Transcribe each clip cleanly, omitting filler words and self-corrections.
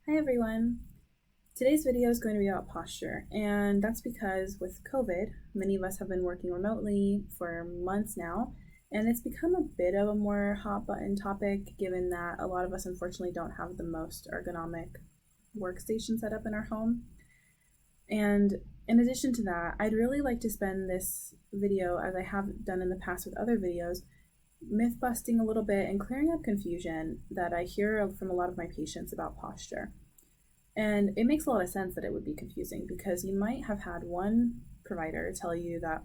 Hi everyone! Today's video is going to be about posture, and that's because with COVID, many of us have been working remotely for months now, and it's become a bit of a more hot button topic given that a lot of us unfortunately don't have the most ergonomic workstation set up in our home. And in addition to that, I'd really like to spend this video, as I have done in the past with other videos, myth busting a little bit and clearing up confusion that I hear from a lot of my patients about posture. And it makes a lot of sense that it would be confusing because you might have had one provider tell you that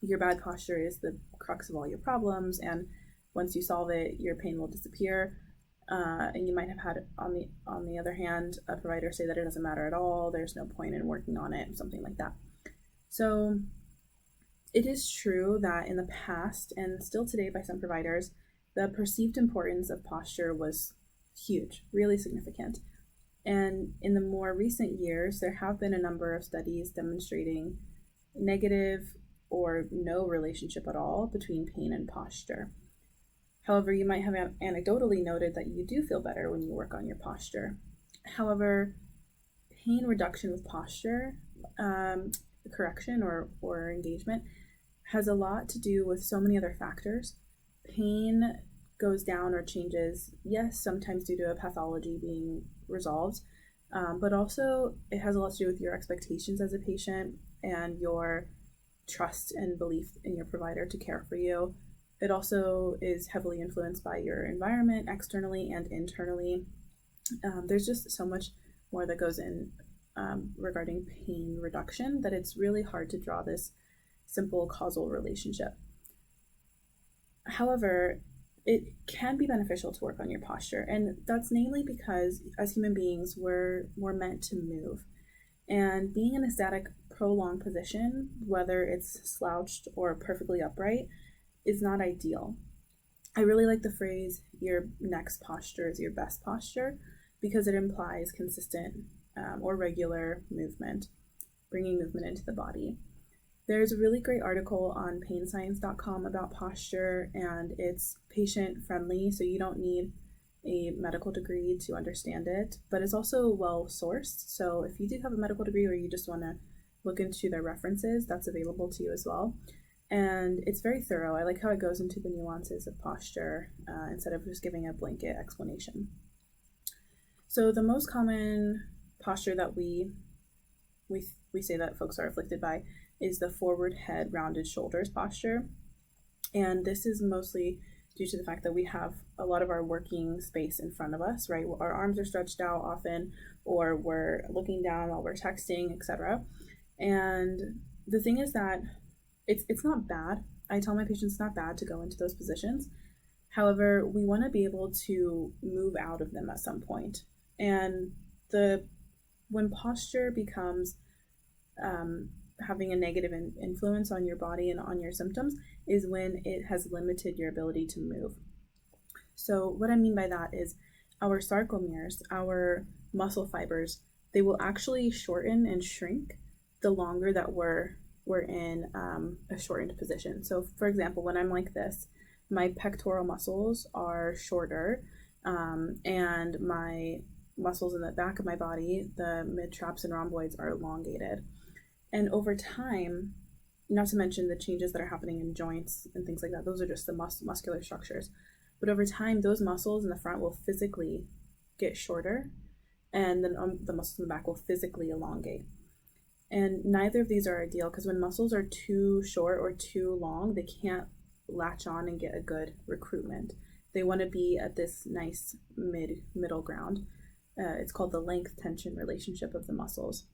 your bad posture is the crux of all your problems, and once you solve it, your pain will disappear. And you might have had, on the other hand, a provider say that it doesn't matter at all, there's no point in working on it, something like that. So it is true that in the past, and still today by some providers, the perceived importance of posture was huge, really significant. And in the more recent years, there have been a number of studies demonstrating negative or no relationship at all between pain and posture. However, you might have anecdotally noted that you do feel better when you work on your posture. However, pain reduction with posture correction or engagement has a lot to do with so many other factors. Pain goes down or changes, yes, sometimes due to a pathology being resolved, but also it has a lot to do with your expectations as a patient and your trust and belief in your provider to care for you. It also is heavily influenced by your environment externally and internally. There's just so much more that goes in regarding pain reduction that it's really hard to draw this simple causal relationship. However, it can be beneficial to work on your posture, and that's namely because as human beings, we're meant to move. And being in a static, prolonged position, whether it's slouched or perfectly upright, is not ideal. I really like the phrase, your next posture is your best posture, because it implies consistent or regular movement, bringing movement into the body. There's a really great article on painscience.com about posture, and it's patient friendly, so you don't need a medical degree to understand it, but it's also well sourced. So if you do have a medical degree or you just want to look into their references, that's available to you as well. And it's very thorough. I like how it goes into the nuances of posture instead of just giving a blanket explanation. So the most common posture that we say that folks are afflicted by is the forward head, rounded shoulders posture. And this is mostly due to the fact that we have a lot of our working space in front of us, right? Our arms are stretched out often, or we're looking down while we're texting, etc. And the thing is that it's not bad. I tell my patients it's not bad to go into those positions. However, we want to be able to move out of them at some point. And when posture becomes having a negative influence on your body and on your symptoms is when it has limited your ability to move. So what I mean by that is our sarcomeres, our muscle fibers, they will actually shorten and shrink the longer that we're in a shortened position. So for example, when I'm like this, my pectoral muscles are shorter, and my muscles in the back of my body, the mid-traps and rhomboids, are elongated. And over time, not to mention the changes that are happening in joints and things like that, those are just the muscular structures. But over time, those muscles in the front will physically get shorter, and then the muscles in the back will physically elongate. And neither of these are ideal because when muscles are too short or too long, they can't latch on and get a good recruitment. They want to be at this nice middle ground. It's called the length tension relationship of the muscles.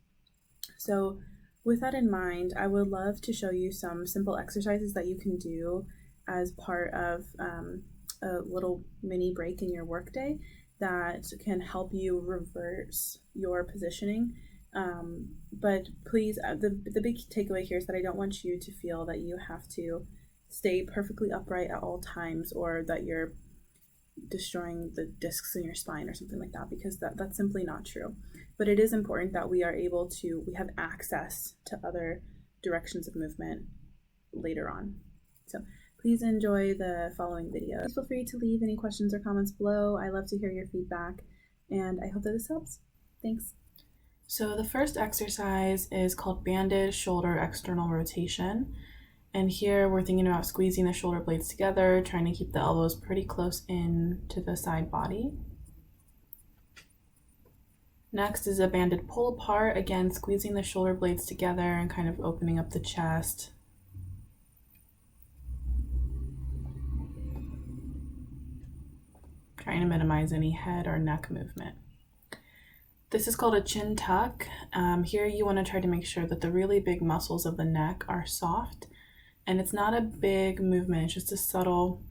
So with that in mind, I would love to show you some simple exercises that you can do as part of a little mini break in your workday that can help you reverse your positioning. But please, the big takeaway here is that I don't want you to feel that you have to stay perfectly upright at all times or that you're destroying the discs in your spine or something like that, because that's simply not true. But it is important that we have access to other directions of movement later on. So please enjoy the following video. Feel free to leave any questions or comments below. I love to hear your feedback. And I hope that this helps. Thanks. So the first exercise is called banded shoulder external rotation. And here we're thinking about squeezing the shoulder blades together, trying to keep the elbows pretty close in to the side body. Next is a banded pull apart, again squeezing the shoulder blades together and kind of opening up the chest. Trying to minimize any head or neck movement. This is called a chin tuck. Here you want to try to make sure that the really big muscles of the neck are soft, and it's not a big movement, it's just a subtle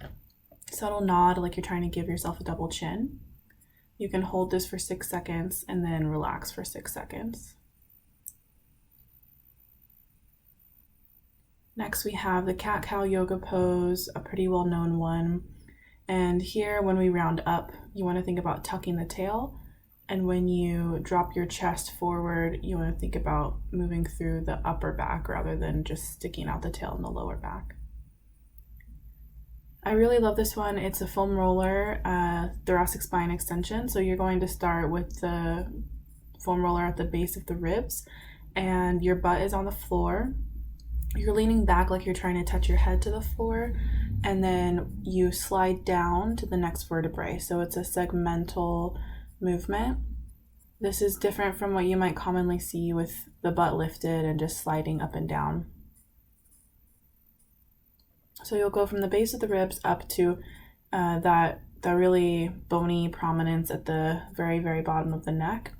nod, like you're trying to give yourself a double chin. You can hold this for 6 seconds and then relax for 6 seconds. Next we have the cat-cow yoga pose, a pretty well-known one. And here when we round up, you want to think about tucking the tail. And when you drop your chest forward, you want to think about moving through the upper back rather than just sticking out the tail in the lower back. I really love this one. It's a foam roller thoracic spine extension. So you're going to start with the foam roller at the base of the ribs, and your butt is on the floor. You're leaning back like you're trying to touch your head to the floor, and then you slide down to the next vertebrae. So it's a segmental movement. This is different from what you might commonly see with the butt lifted and just sliding up and down. So you'll go from the base of the ribs up to that really bony prominence at the very, very bottom of the neck.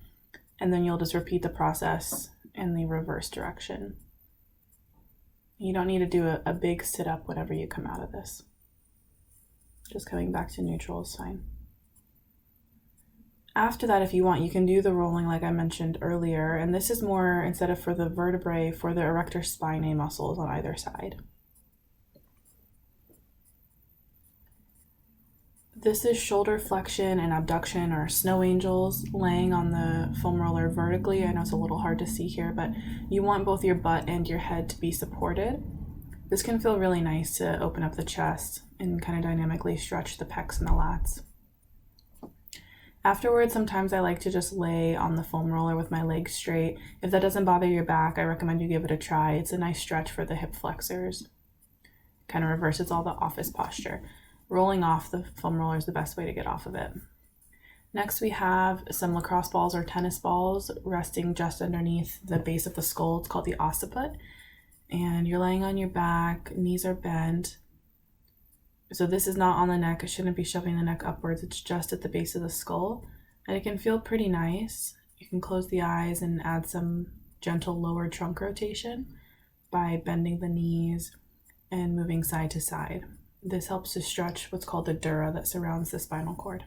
And then you'll just repeat the process in the reverse direction. You don't need to do a big sit up whenever you come out of this. Just coming back to neutral is fine. After that, if you want, you can do the rolling like I mentioned earlier. And this is more, instead of for the vertebrae, for the erector spinae muscles on either side. This is shoulder flexion and abduction, or snow angels, laying on the foam roller vertically. I know it's a little hard to see here, but you want both your butt and your head to be supported. This can feel really nice to open up the chest and kind of dynamically stretch the pecs and the lats. Afterwards, sometimes I like to just lay on the foam roller with my legs straight. If that doesn't bother your back, I recommend you give it a try. It's a nice stretch for the hip flexors. Kind of reverses all the office posture. Rolling off the foam roller is the best way to get off of it. Next, we have some lacrosse balls or tennis balls resting just underneath the base of the skull. It's called the occiput. And you're laying on your back, knees are bent. So this is not on the neck. I shouldn't be shoving the neck upwards. It's just at the base of the skull. And it can feel pretty nice. You can close the eyes and add some gentle lower trunk rotation by bending the knees and moving side to side. This helps to stretch what's called the dura that surrounds the spinal cord.